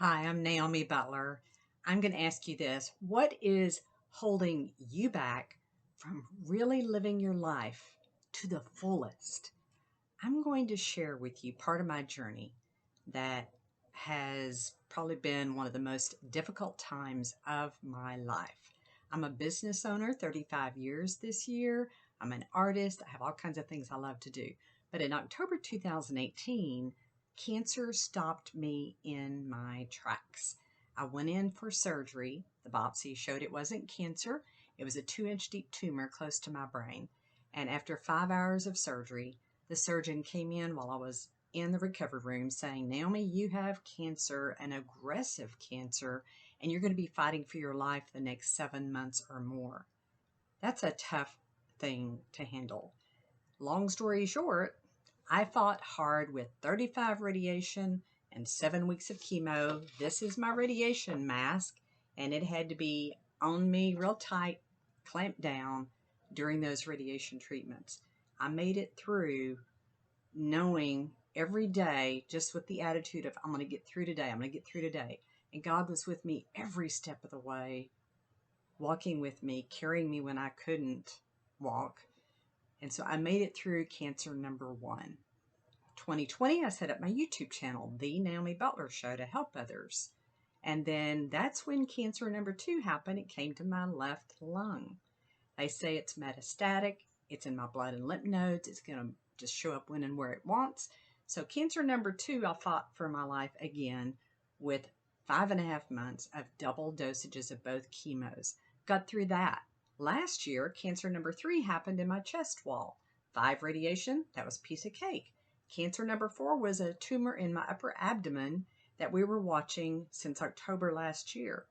Hi, I'm Naomi Butler. I'm going to ask you this. What is holding you back from really living your life to the fullest? I'm going to share with you part of my journey that has probably been one of the most difficult times of my life. I'm a business owner, 35 years this year. I'm an artist. I have all kinds of things I love to do. But in October 2018, cancer stopped me in my tracks. I went in for surgery. The biopsy showed it wasn't cancer. It was a 2-inch deep tumor close to my brain. And after 5 hours of surgery, the surgeon came in while I was in the recovery room saying, Naomi, you have cancer, an aggressive cancer, and you're going to be fighting for your life the next 7 months or more. That's a tough thing to handle. Long story short, I fought hard with 35 radiation and 7 weeks of chemo. This is my radiation mask, and it had to be on me real tight, clamped down during those radiation treatments. I made it through knowing every day just with the attitude of, I'm going to get through today. I'm going to get through today. And God was with me every step of the way, walking with me, carrying me when I couldn't walk. And so I made it through cancer number one. 2020, I set up my YouTube channel, The Naomi Butler Show, to help others. And then that's when cancer number two happened. It came to my left lung. They say it's metastatic. It's in my blood and lymph nodes. It's going to just show up when and where it wants. So cancer number two, I fought for my life again with 5.5 months of double dosages of both chemos. Got through that. Last year, cancer number three happened in my chest wall. 5 radiation, that was a piece of cake. Cancer number four was a tumor in my upper abdomen that we were watching since October last year.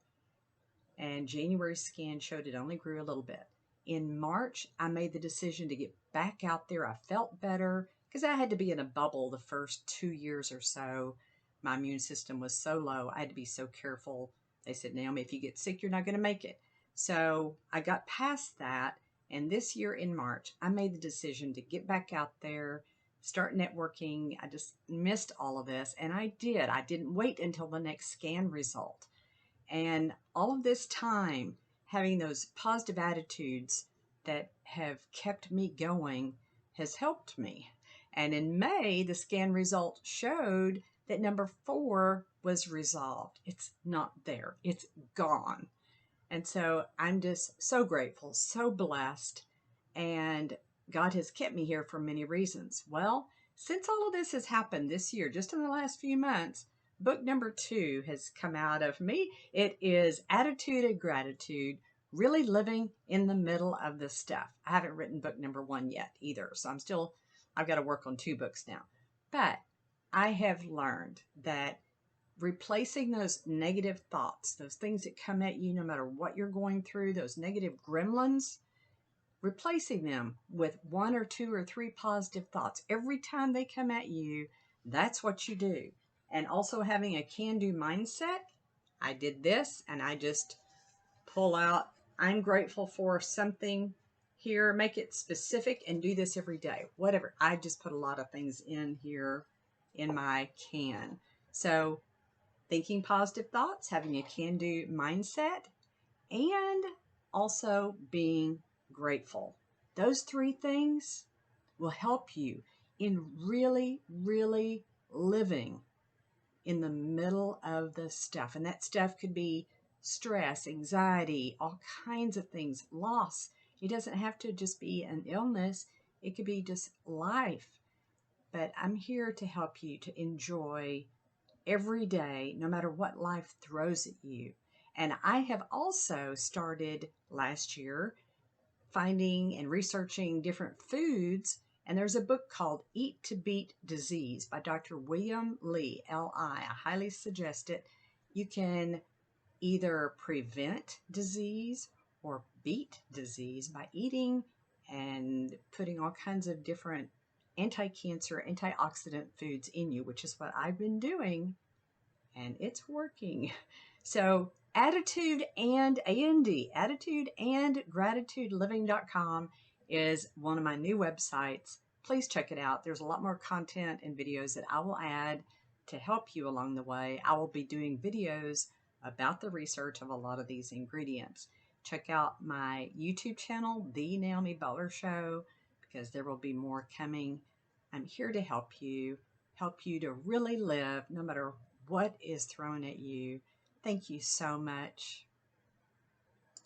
And January scan showed it only grew a little bit. In March, I made the decision to get back out there. I felt better because I had to be in a bubble the first 2 years or so. My immune system was so low. I had to be so careful. They said, Naomi, if you get sick, you're not going to make it. So I got past that. And this year in March, I made the decision to get back out there, start networking. I just missed all of this. And I did. I didn't wait until the next scan result. And all of this time, having those positive attitudes that have kept me going has helped me. And in May, the scan result showed that number 4 was resolved. It's not there. It's gone. And so I'm just so grateful, so blessed. And God has kept me here for many reasons. Well, since all of this has happened this year, just in the last few months, book number 2 has come out of me. It is Attitude and Gratitude, really living in the middle of the stuff. I haven't written book number 1 yet either, so I've got to work on 2 books now. But I have learned that replacing those negative thoughts, those things that come at you no matter what you're going through, those negative gremlins, replacing them with 1 or 2 or 3 positive thoughts. Every time they come at you, that's what you do. And also having a can-do mindset. I did this and I just pull out, I'm grateful for something here, make it specific and do this every day. Whatever. I just put a lot of things in here in my can. So thinking positive thoughts, having a can-do mindset, and also being grateful. Those 3 things will help you in really, really living in the middle of the stuff. And that stuff could be stress, anxiety, all kinds of things, loss. It doesn't have to just be an illness. It could be just life. But I'm here to help you to enjoy every day, no matter what life throws at you. And I have also started last year finding and researching different foods. And there's a book called Eat to Beat Disease by Dr. William Lee, L.I. I highly suggest it. You can either prevent disease or beat disease by eating and putting all kinds of different anti-cancer, antioxidant foods in you, which is what I've been doing, and it's working. So attitude and A&D, attitude and gratitudeliving.com is one of my new websites. Please check it out. There's a lot more content and videos that I will add to help you along the way, I will be doing videos about the research of a lot of these ingredients. Check out my YouTube channel, The Naomi Butler Show, because there will be more coming. I'm here to help you to really live no matter what is thrown at you. Thank you so much